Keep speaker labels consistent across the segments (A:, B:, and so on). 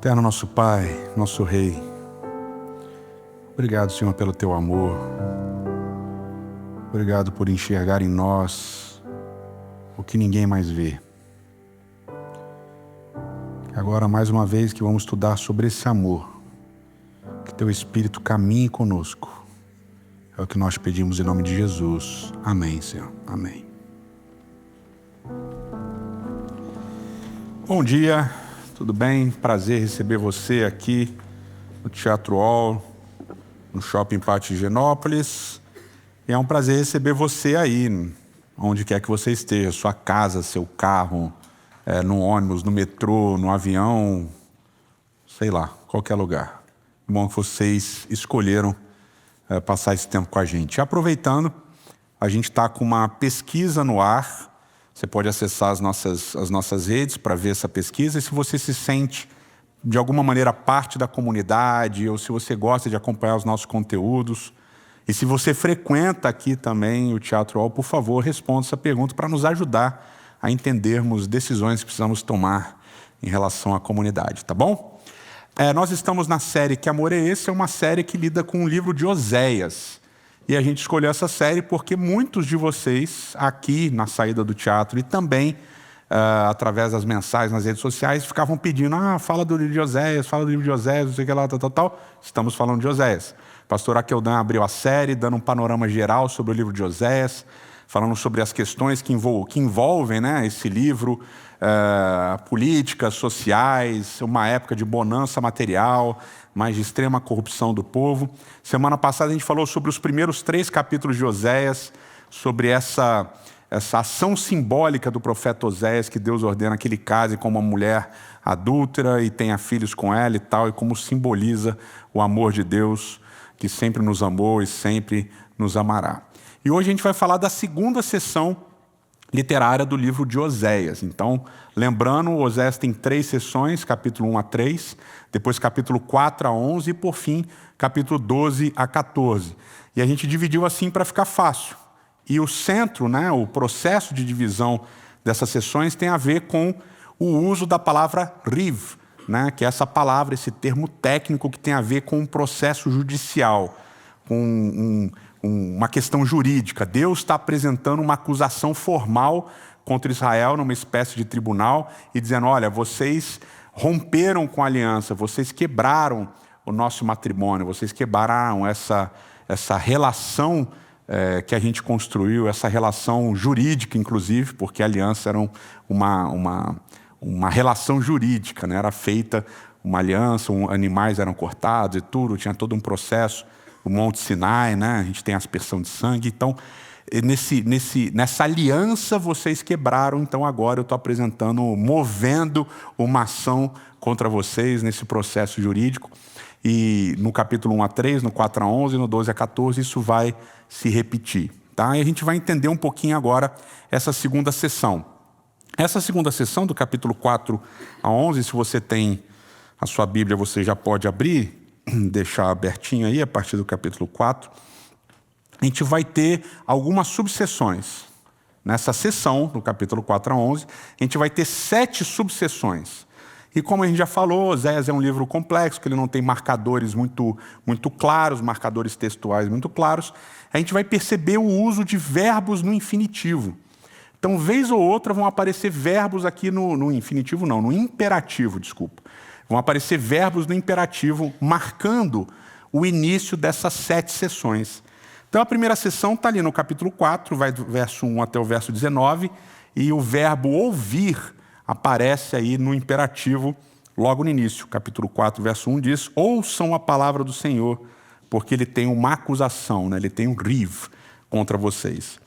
A: Eterno nosso Pai, nosso Rei, obrigado, Senhor, pelo Teu amor. Obrigado por enxergar em nós o que ninguém mais vê. Agora, mais uma vez, que vamos estudar sobre esse amor, que Teu Espírito caminhe conosco. É o que nós pedimos em nome de Jesus. Amém, Senhor. Amém. Bom dia, tudo bem? Prazer receber você aqui no Teatro All, no Shopping Pátio Higienópolis. E é um prazer receber você aí, onde quer que você esteja, sua casa, seu carro, no ônibus, no metrô, no avião, sei lá, qualquer lugar. É bom que vocês escolheram passar esse tempo com a gente. E aproveitando, a gente está com uma pesquisa no ar. Você pode acessar as nossas redes para ver essa pesquisa. E se você se sente, de alguma maneira, parte da comunidade, ou se você gosta de acompanhar os nossos conteúdos, e se você frequenta aqui também o Teatro All, por favor, responda essa pergunta para nos ajudar a entendermos decisões que precisamos tomar em relação à comunidade, tá bom? Nós estamos na série Que Amor é Esse? É uma série que lida com o livro de Oséias. E a gente escolheu essa série porque muitos de vocês, aqui na saída do teatro e também através das mensagens nas redes sociais, ficavam pedindo, fala do livro de Oséias, fala do livro de Oséias, não sei o que lá, tal. Estamos falando de Oséias. O pastor Akeldan abriu a série, dando um panorama geral sobre o livro de Oséias, falando sobre as questões que envolvem, né, esse livro, políticas, sociais, uma época de bonança material, mas de extrema corrupção do povo. Semana passada a gente falou sobre os primeiros 3 capítulos de Oséias, sobre essa ação simbólica do profeta Oséias, que Deus ordena que ele case com uma mulher adúltera e tenha filhos com ela e tal, e como simboliza o amor de Deus, que sempre nos amou e sempre nos amará. E hoje a gente vai falar da segunda sessão literária do livro de Oséias. Então, lembrando, Oséias tem 3 sessões, capítulo 1 a 3, depois capítulo 4 a 11 e, por fim, capítulo 12 a 14. E a gente dividiu assim para ficar fácil. E o centro, né, o processo de divisão dessas sessões tem a ver com o uso da palavra riv, né, que é essa palavra, esse termo técnico que tem a ver com um processo judicial, com uma questão jurídica. Deus está apresentando uma acusação formal contra Israel numa espécie de tribunal e dizendo, olha, vocês romperam com a aliança, vocês quebraram o nosso matrimônio, vocês quebraram essa relação que a gente construiu, essa relação jurídica, inclusive, porque a aliança era uma relação jurídica, né? Era feita uma aliança, animais eram cortados e tudo, tinha todo um processo. O Monte Sinai, né? A gente tem a aspersão de sangue. Então, nessa aliança vocês quebraram, então agora eu estou apresentando, movendo uma ação contra vocês nesse processo jurídico. E no capítulo 1 a 3, no 4 a 11, no 12 a 14, isso vai se repetir. Tá? E a gente vai entender um pouquinho agora essa segunda sessão. Essa segunda sessão, do capítulo 4 a 11, se você tem a sua Bíblia, você já pode abrir, deixar abertinho aí, a partir do capítulo 4, a gente vai ter algumas subseções. Nessa sessão, do capítulo 4 a 11, a gente vai ter 7 subseções. E como a gente já falou, Oséias é um livro complexo, que ele não tem marcadores muito claros, marcadores textuais muito claros. A gente vai perceber o uso de verbos no infinitivo. Então, vez ou outra, vão aparecer verbos aqui no infinitivo, não, no imperativo, desculpa. Vão aparecer verbos no imperativo, marcando o início dessas 7 sessões. Então, a primeira sessão está ali no capítulo 4, vai do verso 1 até o verso 19, e o verbo ouvir aparece aí no imperativo logo no início. Capítulo 4, verso 1 diz, ouçam a palavra do Senhor, porque ele tem uma acusação, né? Ele tem um riv contra vocês.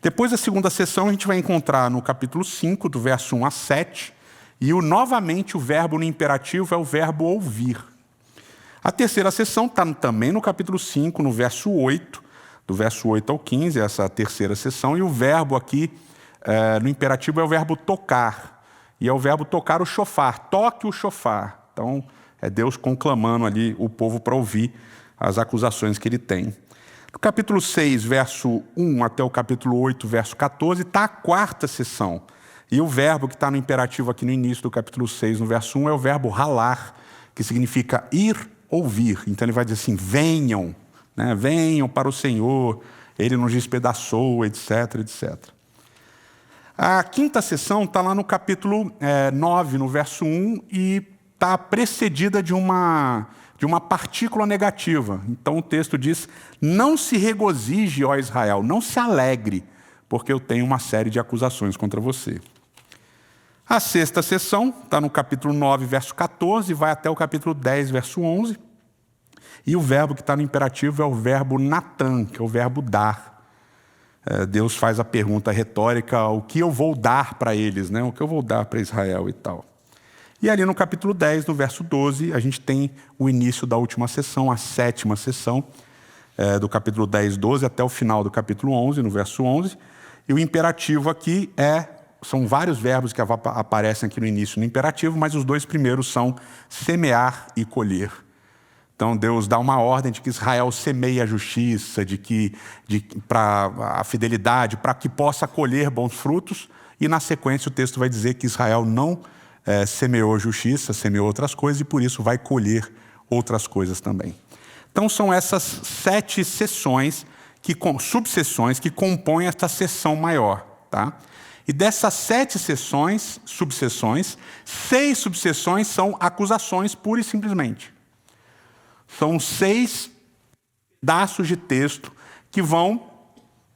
A: Depois da segunda sessão, a gente vai encontrar no capítulo 5, do verso 1 a 7, e novamente o verbo no imperativo é o verbo ouvir. A terceira sessão está também no capítulo 5, no verso 8, do verso 8 ao 15, essa terceira sessão, e o verbo aqui no imperativo é o verbo tocar, e é o verbo tocar o shofar, toque o shofar. Então, é Deus conclamando ali o povo para ouvir as acusações que ele tem. No capítulo 6, verso 1 até o capítulo 8, verso 14, está a quarta sessão. E o verbo que está no imperativo aqui no início do capítulo 6, no verso 1, é o verbo ralar, que significa ir ouvir. Então ele vai dizer assim, venham, né? Venham para o Senhor, Ele nos despedaçou, etc, etc. A quinta sessão está lá no capítulo 9, no verso 1, e está precedida de uma partícula negativa. Então o texto diz, não se regozije, ó Israel, não se alegre, porque eu tenho uma série de acusações contra você. A sexta sessão está no capítulo 9, verso 14, vai até o capítulo 10, verso 11. E o verbo que está no imperativo é o verbo natan, que é o verbo dar. Deus faz a pergunta retórica, o que eu vou dar para eles, né? O que eu vou dar para Israel e tal. E ali no capítulo 10, no verso 12, a gente tem o início da última sessão, a sétima sessão, do capítulo 10, 12, até o final do capítulo 11, no verso 11. E o imperativo aqui são vários verbos que aparecem aqui no início no imperativo, mas os dois primeiros são semear e colher. Então Deus dá uma ordem de que Israel semeie a justiça, para a fidelidade, para que possa colher bons frutos. E na sequência o texto vai dizer que Israel não semeou justiça, semeou outras coisas e por isso vai colher outras coisas também. Então são essas 7 sessões, subseções que compõem esta sessão maior, tá? E dessas 7 subseções, 6 subseções são acusações pura e simplesmente. São 6 pedaços de texto que vão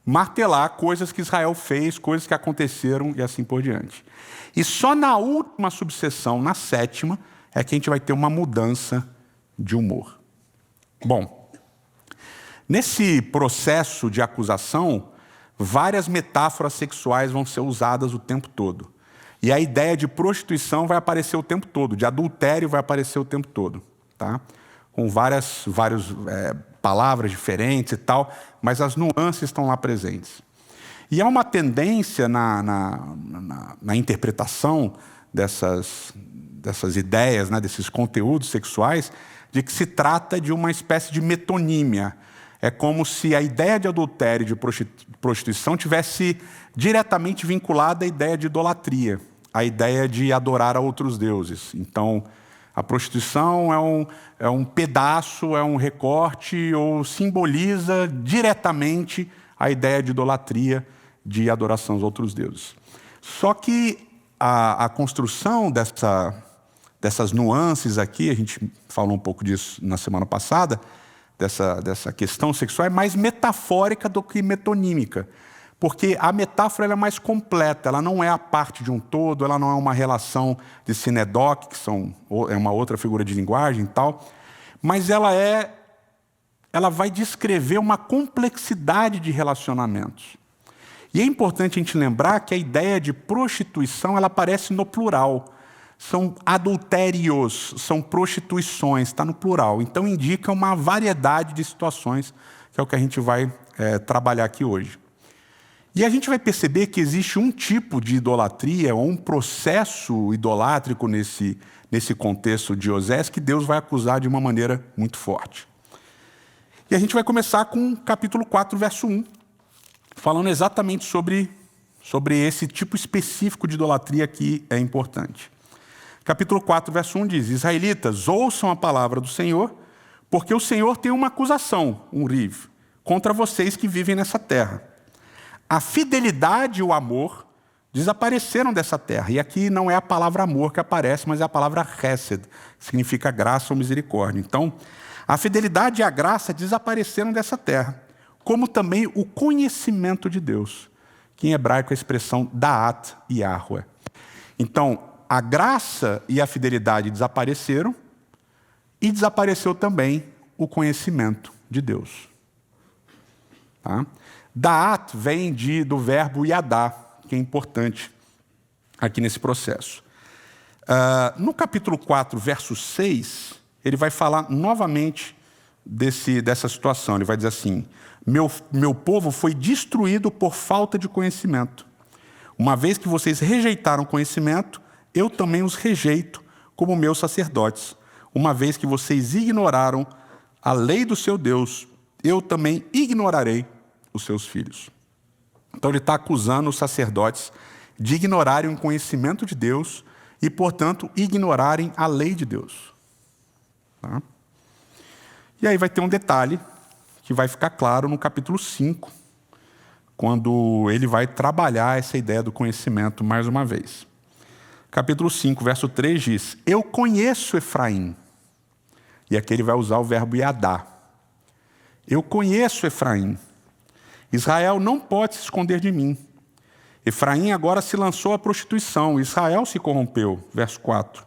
A: martelar coisas que Israel fez, coisas que aconteceram e assim por diante. E só na última subseção, na 7ª, é que a gente vai ter uma mudança de humor. Bom, nesse processo de acusação, várias metáforas sexuais vão ser usadas o tempo todo. E a ideia de prostituição vai aparecer o tempo todo, de adultério vai aparecer o tempo todo, tá? Com várias palavras diferentes e tal, mas as nuances estão lá presentes. E há uma tendência na interpretação dessas ideias, né, desses conteúdos sexuais, de que se trata de uma espécie de metonímia. É como se a ideia de adultério e de prostituição tivesse diretamente vinculada à ideia de idolatria, à ideia de adorar a outros deuses. Então, a prostituição é um pedaço, é um recorte, ou simboliza diretamente a ideia de idolatria, de adoração aos outros deuses. Só que a construção dessas nuances aqui, a gente falou um pouco disso na semana passada, dessa questão sexual, é mais metafórica do que metonímica. Porque a metáfora ela é mais completa, ela não é a parte de um todo, ela não é uma relação de sinedoque, que é uma outra figura de linguagem e tal, mas ela vai descrever uma complexidade de relacionamentos. E é importante a gente lembrar que a ideia de prostituição ela aparece no plural. São adultérios, são prostituições, está no plural. Então indica uma variedade de situações, que é o que a gente vai trabalhar aqui hoje. E a gente vai perceber que existe um tipo de idolatria, ou um processo idolátrico nesse contexto de Osés, que Deus vai acusar de uma maneira muito forte. E a gente vai começar com capítulo 4, verso 1, falando exatamente sobre esse tipo específico de idolatria que é importante. Capítulo 4, verso 1 diz, Israelitas, ouçam a palavra do Senhor, porque o Senhor tem uma acusação, um riv, contra vocês que vivem nessa terra. A fidelidade e o amor desapareceram dessa terra. E aqui não é a palavra amor que aparece, mas é a palavra chesed, que significa graça ou misericórdia. Então, a fidelidade e a graça desapareceram dessa terra, como também o conhecimento de Deus, que em hebraico é a expressão da'at Yahweh. Então, a graça e a fidelidade desapareceram e desapareceu também o conhecimento de Deus. Tá? Da'at vem do verbo yadá, que é importante aqui nesse processo. No capítulo 4, verso 6, ele vai falar novamente dessa situação. Ele vai dizer assim, meu povo foi destruído por falta de conhecimento. Uma vez que vocês rejeitaram conhecimento, eu também os rejeito como meus sacerdotes. Uma vez que vocês ignoraram a lei do seu Deus, eu também ignorarei os seus filhos. Então ele está acusando os sacerdotes de ignorarem o conhecimento de Deus e, portanto, ignorarem a lei de Deus. Tá? E aí vai ter um detalhe que vai ficar claro no capítulo 5, quando ele vai trabalhar essa ideia do conhecimento mais uma vez. Capítulo 5, verso 3 diz: eu conheço Efraim. E aqui ele vai usar o verbo Yadá. Eu conheço Efraim. Israel não pode se esconder de mim. Efraim agora se lançou à prostituição. Israel se corrompeu. Verso 4.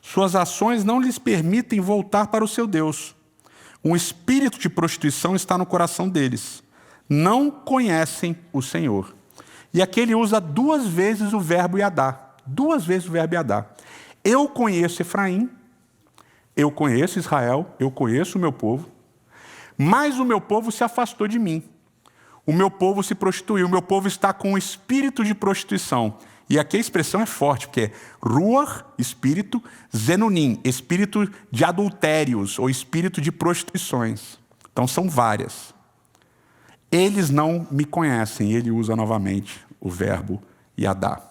A: Suas ações não lhes permitem voltar para o seu Deus. Um espírito de prostituição está no coração deles. Não conhecem o Senhor. E aqui ele usa 2 vezes o verbo Yadá. 2 vezes o verbo Yadá. Eu conheço Efraim. Eu conheço Israel. Eu conheço o meu povo. Mas o meu povo se afastou de mim. O meu povo se prostituiu. O meu povo está com um espírito de prostituição. E aqui a expressão é forte, porque é ruach, espírito, zenunim, espírito de adultérios ou espírito de prostituições. Então são várias. Eles não me conhecem. Ele usa novamente o verbo Yadá.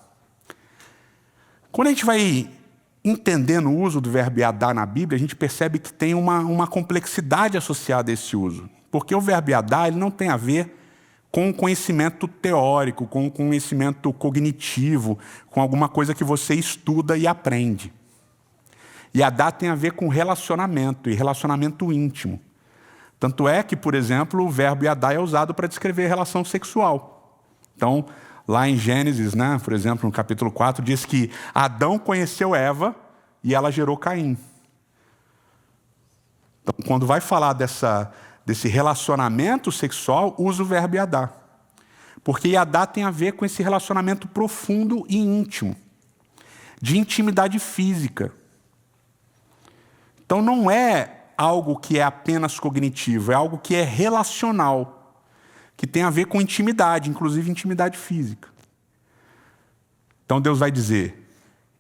A: Quando a gente vai entendendo o uso do verbo Yadá na Bíblia, a gente percebe que tem uma complexidade associada a esse uso. Porque o verbo Yadá ele não tem a ver com conhecimento teórico, com conhecimento cognitivo, com alguma coisa que você estuda e aprende. Yadá tem a ver com relacionamento, e relacionamento íntimo. Tanto é que, por exemplo, o verbo Yadá é usado para descrever relação sexual. Então, lá em Gênesis, por exemplo, no capítulo 4, diz que Adão conheceu Eva e ela gerou Caim. Então, quando vai falar desse relacionamento sexual, usa o verbo Yadá. Porque Yadá tem a ver com esse relacionamento profundo e íntimo, de intimidade física. Então não é algo que é apenas cognitivo, é algo que é relacional, que tem a ver com intimidade, inclusive intimidade física. Então Deus vai dizer: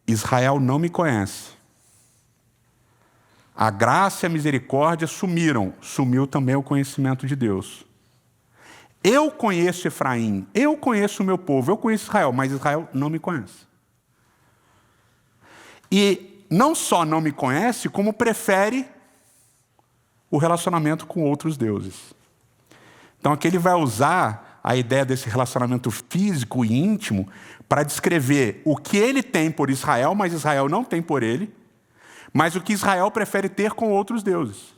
A: Israel não me conhece. A graça e a misericórdia sumiram, sumiu também o conhecimento de Deus. Eu conheço Efraim, eu conheço o meu povo, eu conheço Israel, mas Israel não me conhece. E não só não me conhece, como prefere o relacionamento com outros deuses. Então aqui ele vai usar a ideia desse relacionamento físico e íntimo para descrever o que ele tem por Israel, mas Israel não tem por ele, mas o que Israel prefere ter com outros deuses,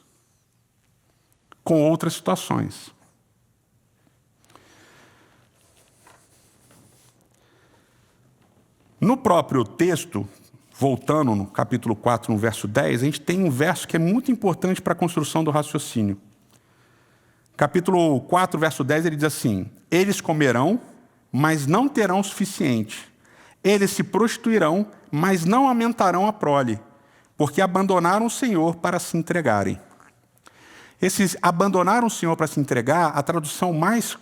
A: com outras situações. No próprio texto, voltando no capítulo 4, no verso 10, a gente tem um verso que é muito importante para a construção do raciocínio. Capítulo 4, verso 10, ele diz assim: eles comerão, mas não terão o suficiente. Eles se prostituirão, mas não aumentarão a prole, porque abandonaram o Senhor para se entregarem. Esses abandonaram o Senhor para se entregar, a tradução mais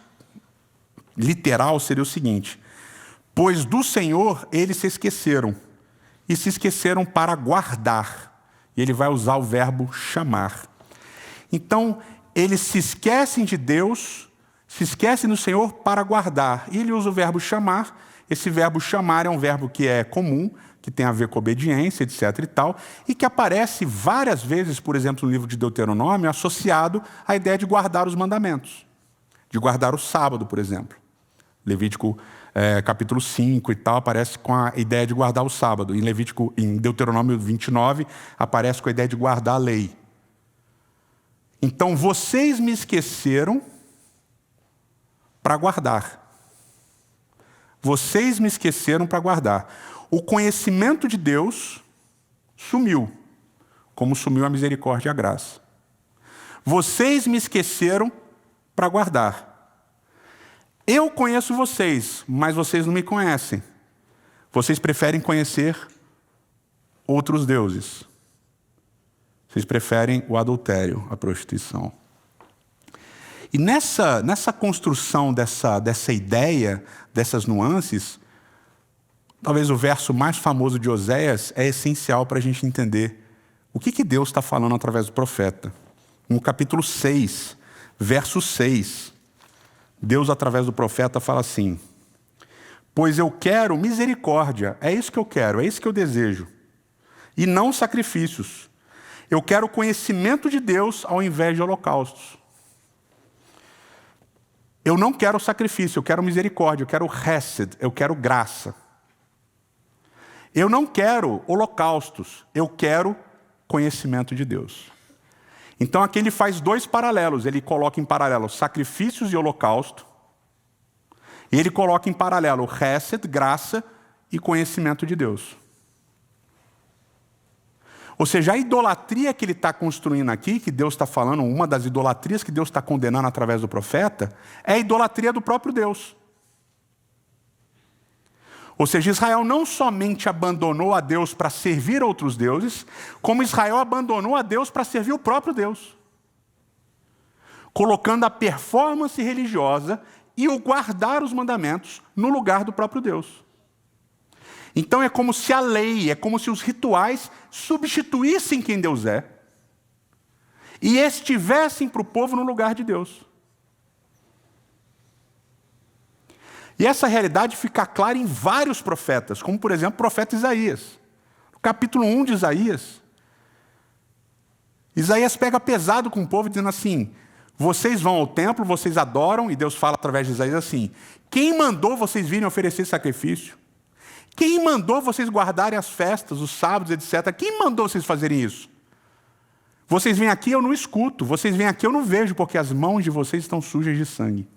A: literal seria o seguinte: pois do Senhor eles se esqueceram, e se esqueceram para guardar. E ele vai usar o verbo chamar. Então, eles se esquecem de Deus, se esquecem do Senhor para guardar. E ele usa o verbo chamar. Esse verbo chamar é um verbo que é comum, que tem a ver com obediência, etc. e tal, e que aparece várias vezes, por exemplo, no livro de Deuteronômio, associado à ideia de guardar os mandamentos, de guardar o sábado, por exemplo. Levítico capítulo 5 e tal, aparece com a ideia de guardar o sábado. Em Deuteronômio 29, aparece com a ideia de guardar a lei. Então, vocês me esqueceram para guardar. Vocês me esqueceram para guardar. O conhecimento de Deus sumiu, como sumiu a misericórdia e a graça. Vocês me esqueceram para guardar. Eu conheço vocês, mas vocês não me conhecem. Vocês preferem conhecer outros deuses. Vocês preferem o adultério, a prostituição. E nessa construção dessa ideia, dessas nuances, talvez o verso mais famoso de Oséias é essencial para a gente entender o que Deus está falando através do profeta. No capítulo 6, verso 6, Deus, através do profeta, fala assim: pois eu quero misericórdia, é isso que eu quero, é isso que eu desejo, e não sacrifícios. Eu quero conhecimento de Deus ao invés de holocaustos. Eu não quero sacrifício, eu quero misericórdia, eu quero hesed, eu quero graça. Eu não quero holocaustos, eu quero conhecimento de Deus. Então aqui ele faz dois paralelos, ele coloca em paralelo sacrifícios e holocausto, e ele coloca em paralelo hesed, graça e conhecimento de Deus. Ou seja, a idolatria que ele está construindo aqui, que Deus está falando, uma das idolatrias que Deus está condenando através do profeta, é a idolatria do próprio Deus. Ou seja, Israel não somente abandonou a Deus para servir outros deuses, como Israel abandonou a Deus para servir o próprio Deus. Colocando a performance religiosa e o guardar os mandamentos no lugar do próprio Deus. Então é como se a lei, é como se os rituais substituíssem quem Deus é e estivessem para o povo no lugar de Deus. E essa realidade fica clara em vários profetas, como por exemplo o profeta Isaías. No capítulo 1 de Isaías, Isaías pega pesado com o povo dizendo assim, vocês vão ao templo, vocês adoram, e Deus fala através de Isaías assim, quem mandou vocês virem oferecer sacrifício? Quem mandou vocês guardarem as festas, os sábados, etc.? Quem mandou vocês fazerem isso? Vocês vêm aqui, eu não escuto. Vocês vêm aqui, eu não vejo, porque as mãos de vocês estão sujas de sangue.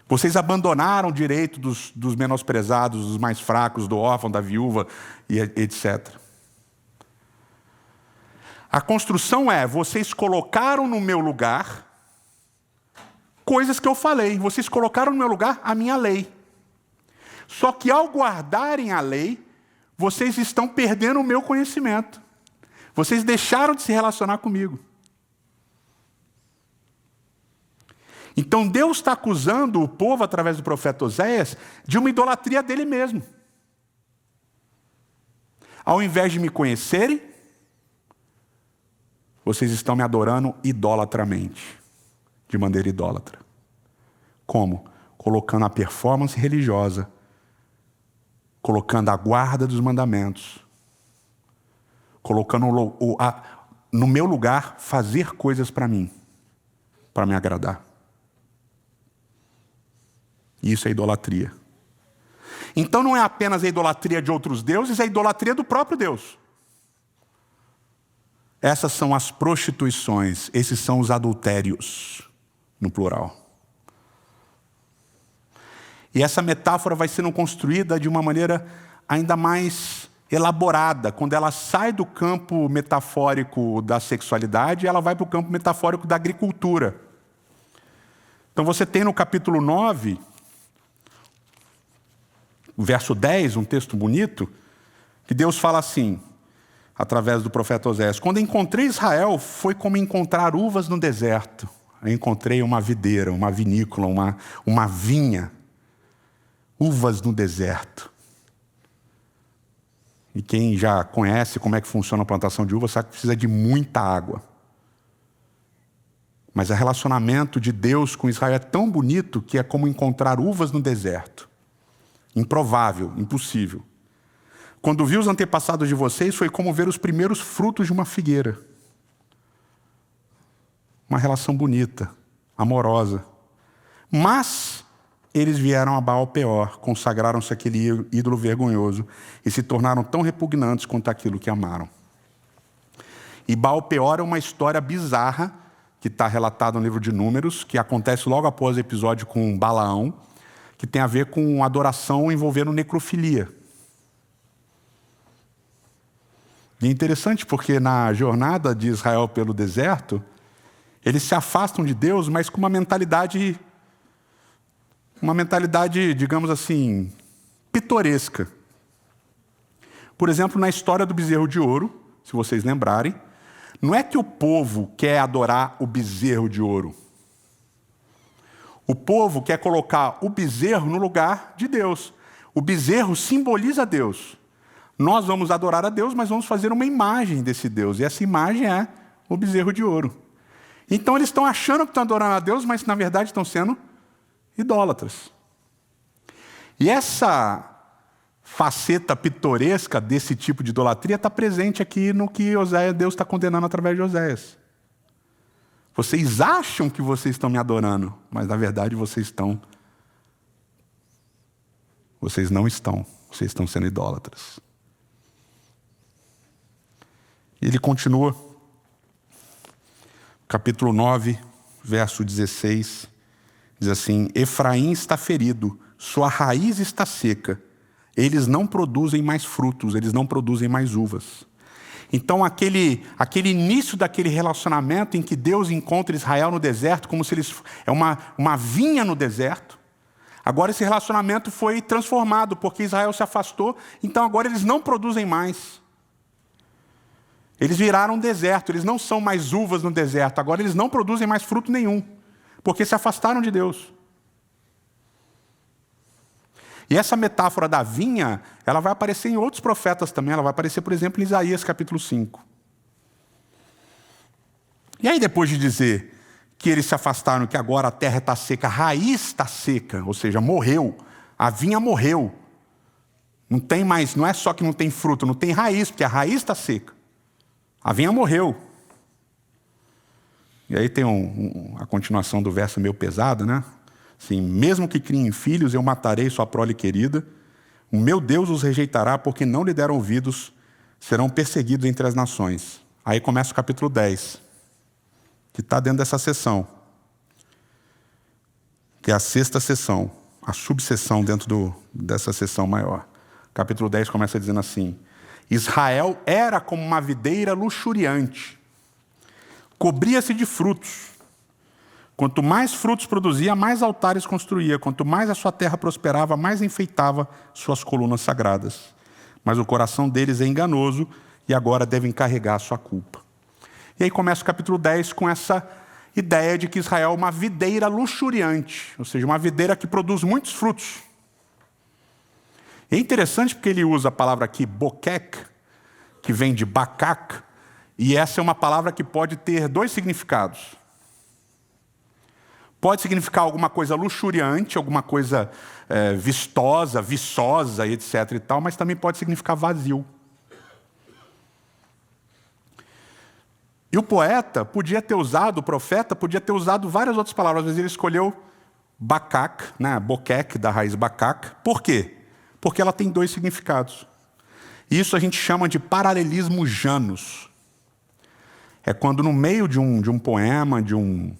A: Vocês abandonaram o direito dos menosprezados, dos mais fracos, do órfão, da viúva, e etc. A construção é, vocês colocaram no meu lugar coisas que eu falei. Vocês colocaram no meu lugar a minha lei. Só que ao guardarem a lei, vocês estão perdendo o meu conhecimento. Vocês deixaram de se relacionar comigo. Então Deus está acusando o povo, através do profeta Oséias, de uma idolatria dele mesmo. Ao invés de me conhecerem, vocês estão me adorando idolatramente, de maneira idólatra. Como? Colocando a performance religiosa, colocando a guarda dos mandamentos, colocando no meu lugar fazer coisas para mim, para me agradar. Isso é idolatria. Então não é apenas a idolatria de outros deuses, é a idolatria do próprio Deus. Essas são as prostituições, esses são os adultérios, no plural. E essa metáfora vai sendo construída de uma maneira ainda mais elaborada. Quando ela sai do campo metafórico da sexualidade, ela vai para o campo metafórico da agricultura. Então você tem no capítulo 9, verso 10, um texto bonito, que Deus fala assim, através do profeta Oséias, quando encontrei Israel, foi como encontrar uvas no deserto. Eu encontrei uma videira, uma vinícola, uma vinha. Uvas no deserto. E quem já conhece como é que funciona a plantação de uva sabe que precisa de muita água. Mas o relacionamento de Deus com Israel é tão bonito que é como encontrar uvas no deserto. Improvável, impossível. Quando vi os antepassados de vocês, foi como ver os primeiros frutos de uma figueira. Uma relação bonita, amorosa. Mas eles vieram a Baal-Peor, consagraram-se àquele ídolo vergonhoso e se tornaram tão repugnantes quanto aquilo que amaram. E Baal-Peor é uma história bizarra que está relatada no livro de Números, que acontece logo após o episódio com Balaão, que tem a ver com adoração envolvendo necrofilia. E é interessante porque na jornada de Israel pelo deserto, eles se afastam de Deus, mas com uma mentalidade, digamos assim, pitoresca. Por exemplo, na história do bezerro de ouro, se vocês lembrarem, não é que o povo quer adorar o bezerro de ouro. O povo quer colocar o bezerro no lugar de Deus. O bezerro simboliza Deus. Nós vamos adorar a Deus, mas vamos fazer uma imagem desse Deus. E essa imagem é o bezerro de ouro. Então eles estão achando que estão adorando a Deus, mas na verdade estão sendo idólatras. E essa faceta pitoresca desse tipo de idolatria está presente aqui no que Deus está condenando através de Oséias. Vocês acham que vocês estão me adorando, mas na verdade vocês não estão. Vocês estão sendo idólatras. E ele continua. Capítulo 9, verso 16. Diz assim: Efraim está ferido, sua raiz está seca. Eles não produzem mais frutos, eles não produzem mais uvas. Então aquele início daquele relacionamento em que Deus encontra Israel no deserto, como se eles... É uma vinha no deserto. Agora esse relacionamento foi transformado, porque Israel se afastou, então agora eles não produzem mais. Eles viraram um deserto, eles não são mais uvas no deserto, agora eles não produzem mais fruto nenhum, porque se afastaram de Deus. E essa metáfora da vinha, ela vai aparecer em outros profetas também, ela vai aparecer, por exemplo, em Isaías capítulo 5. E aí depois de dizer que eles se afastaram, que agora a terra está seca, a raiz está seca, ou seja, morreu, a vinha morreu. Não tem mais, não é só que não tem fruto, não tem raiz, porque a raiz está seca. A vinha morreu. E aí tem a continuação do verso meio pesado, né? Assim, mesmo que criem filhos, eu matarei sua prole querida. O meu Deus os rejeitará, porque não lhe deram ouvidos, serão perseguidos entre as nações. Aí começa o capítulo 10, que está dentro dessa seção, que é a sexta seção, a subseção dentro dessa seção maior. Capítulo 10 começa dizendo assim: Israel era como uma videira luxuriante, cobria-se de frutos. Quanto mais frutos produzia, mais altares construía. Quanto mais a sua terra prosperava, mais enfeitava suas colunas sagradas. Mas o coração deles é enganoso e agora devem carregar a sua culpa. E aí começa o capítulo 10 com essa ideia de que Israel é uma videira luxuriante, ou seja, uma videira que produz muitos frutos. E é interessante porque ele usa a palavra aqui, bokek, que vem de bakak, e essa é uma palavra que pode ter dois significados. Pode significar alguma coisa luxuriante, alguma coisa vistosa, viçosa, etc. e tal, mas também pode significar vazio. E o profeta podia ter usado várias outras palavras, mas ele escolheu bakak, né, bokek, da raiz bakak. Por quê? Porque ela tem dois significados. Isso a gente chama de paralelismo Janus. É quando no meio de um poema, de uma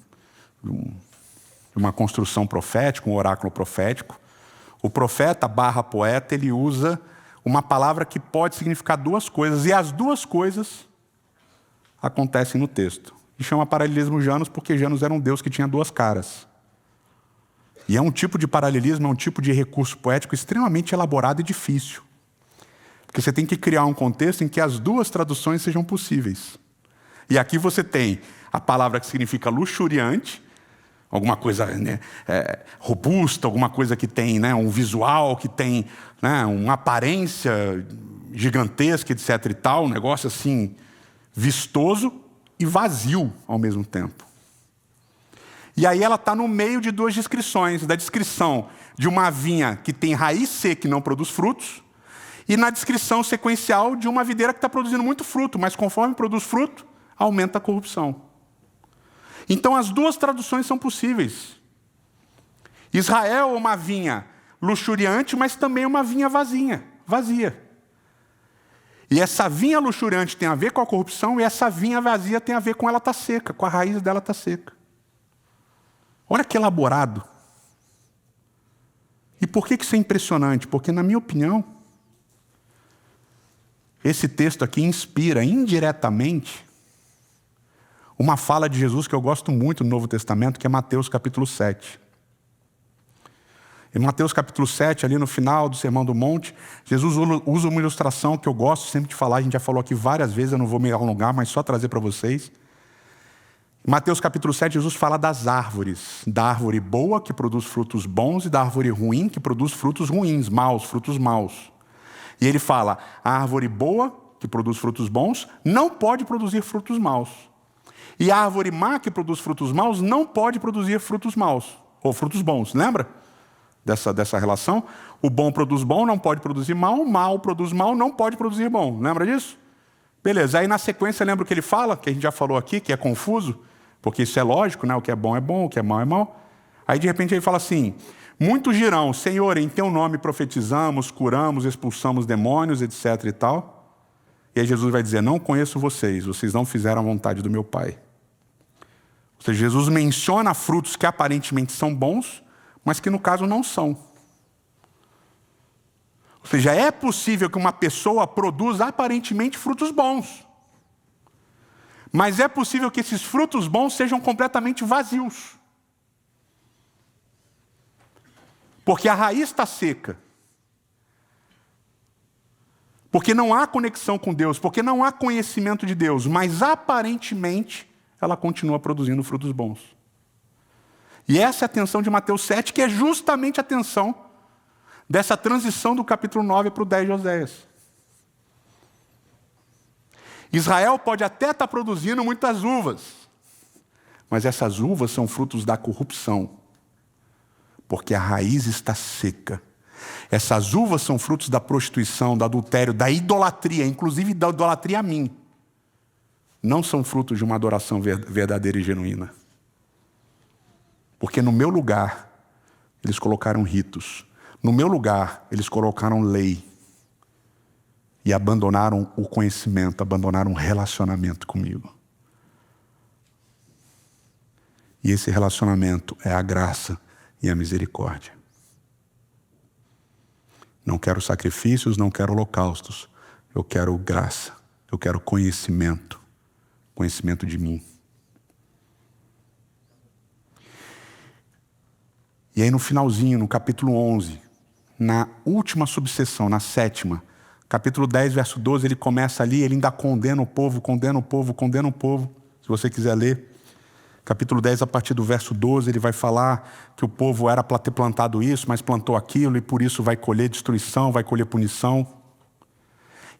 A: construção profética, um oráculo profético, o profeta / poeta, ele usa uma palavra que pode significar duas coisas, e as duas coisas acontecem no texto. E chama paralelismo Janus porque Janus era um deus que tinha duas caras. E é um tipo de paralelismo, é um tipo de recurso poético extremamente elaborado e difícil. Porque você tem que criar um contexto em que as duas traduções sejam possíveis. E aqui você tem a palavra que significa luxuriante, alguma coisa, né, robusta, alguma coisa que tem, né, um visual, que tem, né, uma aparência gigantesca, etc. e tal, um negócio assim vistoso e vazio ao mesmo tempo. E aí ela está no meio de duas descrições, da descrição de uma vinha que tem raiz seca e não produz frutos, e na descrição sequencial de uma videira que está produzindo muito fruto, mas conforme produz fruto, aumenta a corrupção. Então as duas traduções são possíveis. Israel é uma vinha luxuriante, mas também uma vinha vazia. E essa vinha luxuriante tem a ver com a corrupção, e essa vinha vazia tem a ver com ela estar seca, com a raiz dela estar seca. Olha que elaborado. E por que isso é impressionante? Porque, na minha opinião, esse texto aqui inspira indiretamente uma fala de Jesus que eu gosto muito no Novo Testamento, que é Mateus capítulo 7. Em Mateus capítulo 7, ali no final do Sermão do Monte, Jesus usa uma ilustração que eu gosto sempre de falar, a gente já falou aqui várias vezes, eu não vou me alongar, mas só trazer para vocês. Em Mateus capítulo 7, Jesus fala das árvores, da árvore boa, que produz frutos bons, e da árvore ruim, que produz frutos ruins, maus, frutos maus. E ele fala, a árvore boa, que produz frutos bons, não pode produzir frutos maus. E a árvore má, que produz frutos maus, não pode produzir frutos maus, ou frutos bons, lembra? dessa relação. O bom produz bom, não pode produzir mal. O mal produz mal, não pode produzir bom. Lembra disso? Beleza, aí na sequência lembra o que ele fala, que a gente já falou aqui, que é confuso, porque isso é lógico, né? O que é bom, o que é mal. Aí de repente ele fala assim, muitos dirão, Senhor, em teu nome profetizamos, curamos, expulsamos demônios, etc. e tal. E aí Jesus vai dizer, não conheço vocês não fizeram a vontade do meu Pai. Ou seja, Jesus menciona frutos que aparentemente são bons, mas que no caso não são. Ou seja, é possível que uma pessoa produza aparentemente frutos bons. Mas é possível que esses frutos bons sejam completamente vazios. Porque a raiz está seca. Porque não há conexão com Deus, porque não há conhecimento de Deus, mas aparentemente ela continua produzindo frutos bons. E essa é a tensão de Mateus 7, que é justamente a tensão dessa transição do capítulo 9 para o 10 de Oséias. Israel pode até estar produzindo muitas uvas, mas essas uvas são frutos da corrupção, porque a raiz está seca. Essas uvas são frutos da prostituição, do adultério, da idolatria, inclusive da idolatria a mim. Não são frutos de uma adoração verdadeira e genuína. Porque no meu lugar, eles colocaram ritos. No meu lugar, eles colocaram lei. E abandonaram o conhecimento, abandonaram o relacionamento comigo. E esse relacionamento é a graça e a misericórdia. Não quero sacrifícios, não quero holocaustos. Eu quero graça, eu quero conhecimento. Conhecimento de mim. E aí no finalzinho, no capítulo 11, na última subseção, na 7ª, capítulo 10, verso 12, ele começa ali, ele ainda condena o povo. Se você quiser ler, capítulo 10, a partir do verso 12, ele vai falar que o povo era para ter plantado isso, mas plantou aquilo, e por isso vai colher destruição, vai colher punição.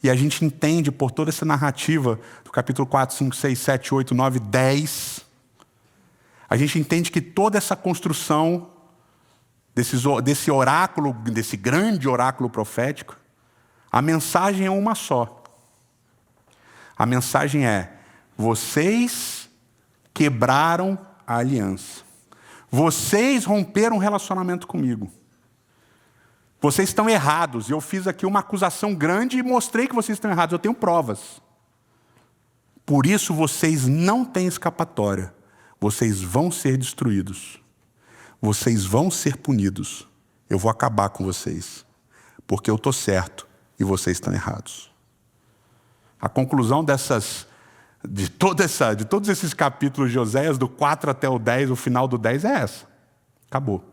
A: E a gente entende por toda essa narrativa do capítulo 4, 5, 6, 7, 8, 9, 10, a gente entende que toda essa construção desse oráculo, desse grande oráculo profético, a mensagem é uma só. A mensagem é, vocês quebraram a aliança. Vocês romperam o relacionamento comigo. Vocês estão errados. Eu fiz aqui uma acusação grande e mostrei que vocês estão errados. Eu tenho provas. Por isso vocês não têm escapatória. Vocês vão ser destruídos. Vocês vão ser punidos. Eu vou acabar com vocês. Porque eu estou certo e vocês estão errados. A conclusão de todos esses capítulos de Oséias, do 4 até o 10, o final do 10 é essa. Acabou.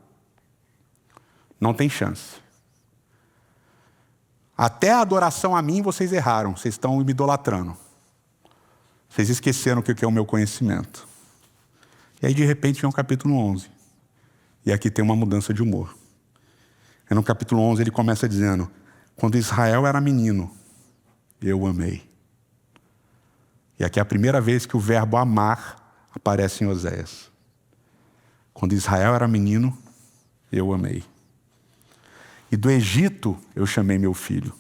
A: Não tem chance. Até a adoração a mim vocês erraram, vocês estão me idolatrando. Vocês esqueceram o que é o meu conhecimento. E aí de repente vem o capítulo 11. E aqui tem uma mudança de humor. E no capítulo 11 ele começa dizendo, quando Israel era menino, eu o amei. E aqui é a primeira vez que o verbo amar aparece em Oséias. Quando Israel era menino, eu o amei. E do Egito eu chamei meu filho.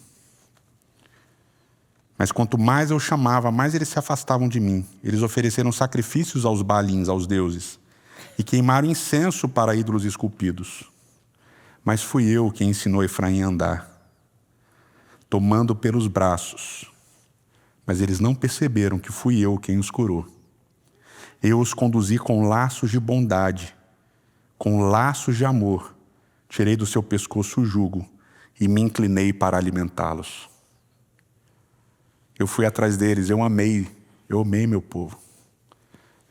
A: Mas quanto mais eu chamava, mais eles se afastavam de mim. Eles ofereceram sacrifícios aos Baalins, aos deuses, e queimaram incenso para ídolos esculpidos. Mas fui eu quem ensinou Efraim a andar, tomando pelos braços. Mas eles não perceberam que fui eu quem os curou. Eu os conduzi com laços de bondade, com laços de amor. Tirei do seu pescoço o jugo e me inclinei para alimentá-los. Eu fui atrás deles, eu amei meu povo.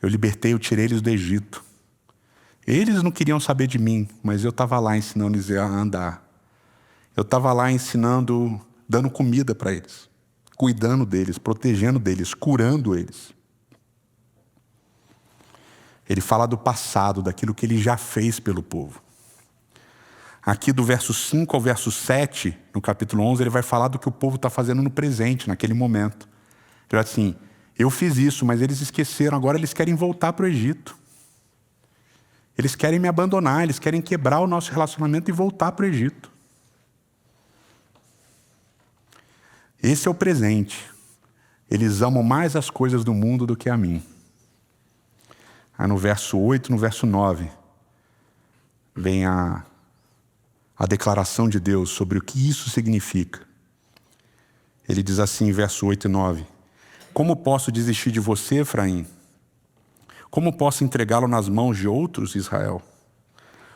A: Eu libertei, eu tirei eles do Egito. Eles não queriam saber de mim, mas eu estava lá ensinando eles a andar. Eu estava lá ensinando, dando comida para eles, cuidando deles, protegendo deles, curando eles. Ele fala do passado, daquilo que ele já fez pelo povo. Aqui do verso 5 ao verso 7, no capítulo 11, ele vai falar do que o povo está fazendo no presente, naquele momento. Ele vai assim, eu fiz isso, mas eles esqueceram, agora eles querem voltar para o Egito. Eles querem me abandonar, eles querem quebrar o nosso relacionamento e voltar para o Egito. Esse é o presente. Eles amam mais as coisas do mundo do que a mim. Aí no verso 8, no verso 9, vem a declaração de Deus sobre o que isso significa. Ele diz assim, verso 8 e 9: Como posso desistir de você, Efraim? Como posso entregá-lo nas mãos de outros, Israel?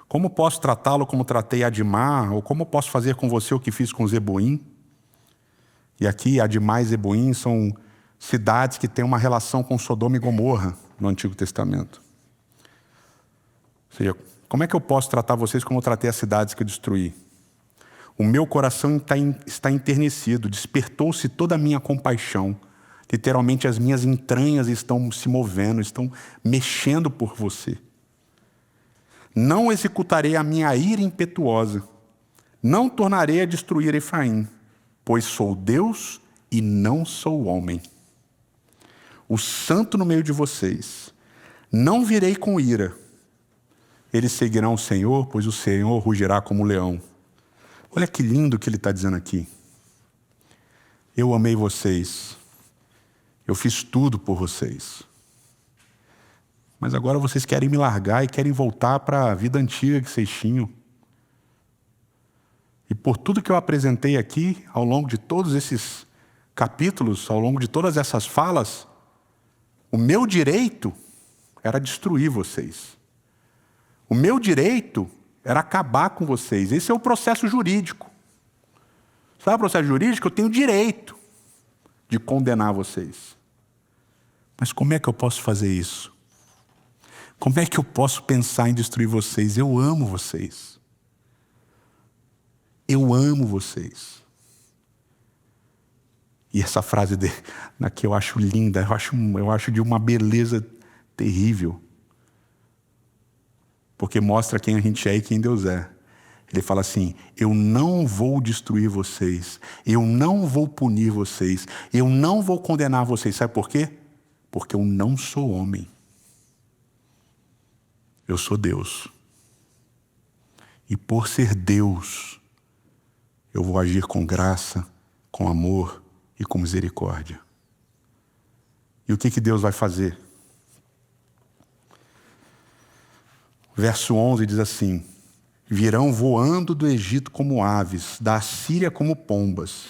A: Como posso tratá-lo como tratei Admá? Ou como posso fazer com você o que fiz com Zeboim? E aqui, Admá e Zeboim são cidades que têm uma relação com Sodoma e Gomorra no Antigo Testamento. Ou seja, como é que eu posso tratar vocês como eu tratei as cidades que eu destruí? O meu coração está enternecido, despertou-se toda a minha compaixão. Literalmente as minhas entranhas estão se movendo, estão mexendo por você. Não executarei a minha ira impetuosa, não tornarei a destruir Efraim, pois sou Deus e não sou homem. O santo no meio de vocês. Não virei com ira. Eles seguirão o Senhor, pois o Senhor rugirá como leão. Olha que lindo que ele está dizendo aqui. Eu amei vocês. Eu fiz tudo por vocês. Mas agora vocês querem me largar e querem voltar para a vida antiga que vocês tinham. E por tudo que eu apresentei aqui, ao longo de todos esses capítulos, ao longo de todas essas falas, o meu direito era destruir vocês. O meu direito era acabar com vocês. Esse é o processo jurídico. Sabe o processo jurídico? Eu tenho direito de condenar vocês. Mas como é que eu posso fazer isso? Como é que eu posso pensar em destruir vocês? Eu amo vocês. Eu amo vocês. E essa frase que eu acho linda, eu acho de uma beleza terrível. Porque mostra quem a gente é e quem Deus é. Ele fala assim: eu não vou destruir vocês, eu não vou punir vocês, eu não vou condenar vocês. Sabe por quê? Porque eu não sou homem. Eu sou Deus. E por ser Deus, eu vou agir com graça, com amor e com misericórdia. E o que Deus vai fazer? Verso 11 diz assim: virão voando do Egito como aves, da Assíria como pombas.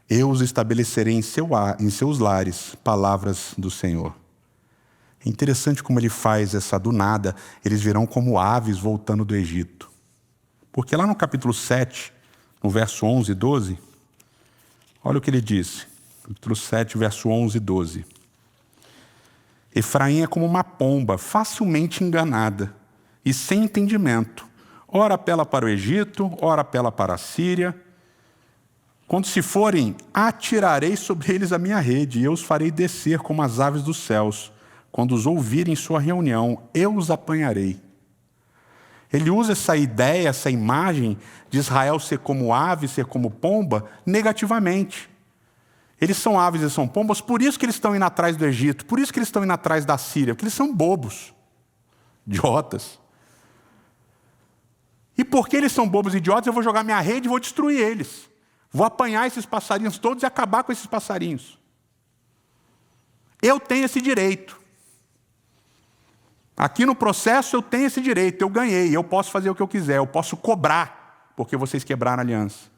A: Eu os estabelecerei em seus lares, palavras do Senhor. É interessante como ele faz essa do nada, eles virão como aves voltando do Egito. Porque lá no capítulo 7, no verso 11 e 12, olha o que ele diz. Capítulo 7, verso 11 e 12. Efraim é como uma pomba, facilmente enganada e sem entendimento. Ora apela para o Egito, ora apela para a Síria. Quando se forem, atirarei sobre eles a minha rede, e eu os farei descer como as aves dos céus. Quando os ouvirem em sua reunião, eu os apanharei. Ele usa essa ideia, essa imagem de Israel ser como ave, ser como pomba, negativamente. Eles são aves e são pombas, por isso que eles estão indo atrás do Egito, por isso que eles estão indo atrás da Síria, porque eles são bobos, idiotas. E porque eles são bobos e idiotas, eu vou jogar minha rede e vou destruir eles. Vou apanhar esses passarinhos todos e acabar com esses passarinhos. Eu tenho esse direito. Aqui no processo eu tenho esse direito, eu ganhei, eu posso fazer o que eu quiser, eu posso cobrar, porque vocês quebraram a aliança.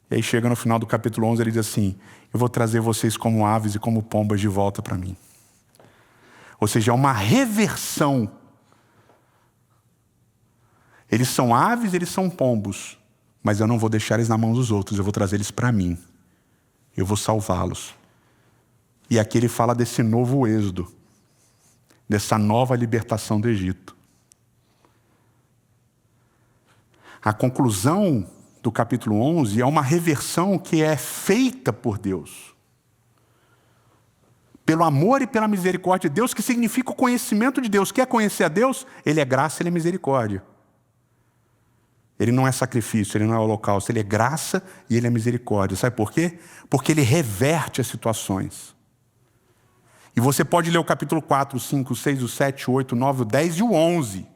A: E aí chega no final do capítulo 11, ele diz assim: eu vou trazer vocês como aves e como pombas de volta para mim. Ou seja, é uma reversão. Eles são aves, eles são pombos, mas eu não vou deixar eles na mão dos outros, eu vou trazer eles para mim. Eu vou salvá-los. E aqui ele fala desse novo êxodo, dessa nova libertação do Egito. A conclusão do capítulo 11 é uma reversão que é feita por Deus. Pelo amor e pela misericórdia de Deus, que significa o conhecimento de Deus. Quer conhecer a Deus? Ele é graça, ele é misericórdia. Ele não é sacrifício, ele não é holocausto, ele é graça e ele é misericórdia. Sabe por quê? Porque ele reverte as situações. E você pode ler o capítulo 4, 5, 6, o 7, o 8, o 9, o 10 e o 11.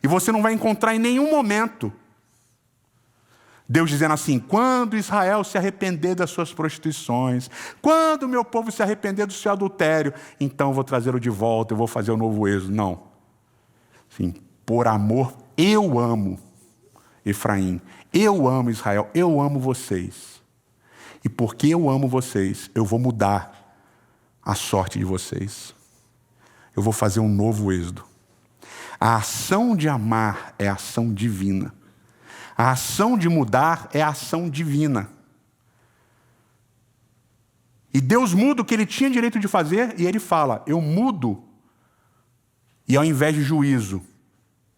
A: E você não vai encontrar em nenhum momento Deus dizendo assim: quando Israel se arrepender das suas prostituições, quando o meu povo se arrepender do seu adultério, então eu vou trazê-lo de volta, eu vou fazer o novo êxodo. Não. Sim, por amor, eu amo Efraim, eu amo Israel, eu amo vocês. E porque eu amo vocês, eu vou mudar a sorte de vocês. Eu vou fazer um novo êxodo. A ação de amar é a ação divina. A ação de mudar é a ação divina. E Deus muda o que ele tinha direito de fazer e ele fala: eu mudo. E ao invés de juízo,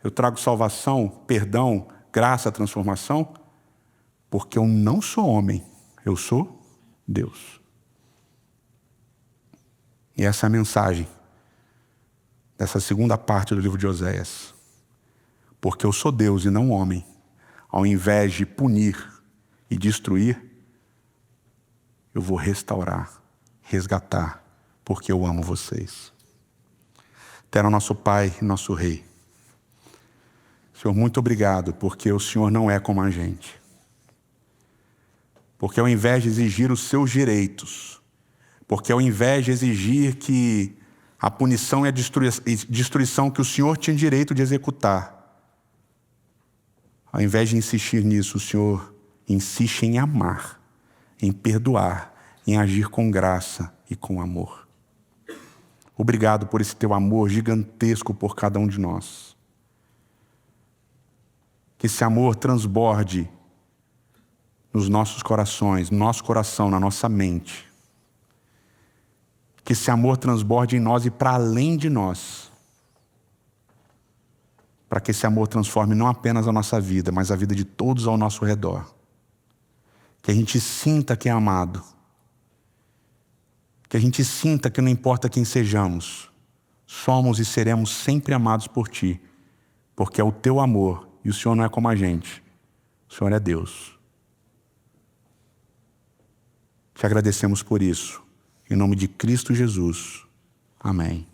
A: eu trago salvação, perdão, graça, transformação, porque eu não sou homem, eu sou Deus. E essa é a mensagem dessa segunda parte do livro de Oséias. Porque eu sou Deus e não homem. Ao invés de punir e destruir, eu vou restaurar, resgatar, porque eu amo vocês. Eterno nosso Pai e nosso Rei, Senhor, muito obrigado, porque o Senhor não é como a gente. Porque ao invés de exigir os seus direitos, porque ao invés de exigir que a punição e a destruição que o Senhor tinha direito de executar, ao invés de insistir nisso, o Senhor insiste em amar, em perdoar, em agir com graça e com amor. Obrigado por esse teu amor gigantesco por cada um de nós. Que esse amor transborde nos nossos corações, no nosso coração, na nossa mente. Que esse amor transborde em nós e para além de nós. Para que esse amor transforme não apenas a nossa vida, mas a vida de todos ao nosso redor. Que a gente sinta que é amado. Que a gente sinta que não importa quem sejamos, somos e seremos sempre amados por Ti. Porque é o Teu amor, e o Senhor não é como a gente. O Senhor é Deus. Te agradecemos por isso. Em nome de Cristo Jesus. Amém.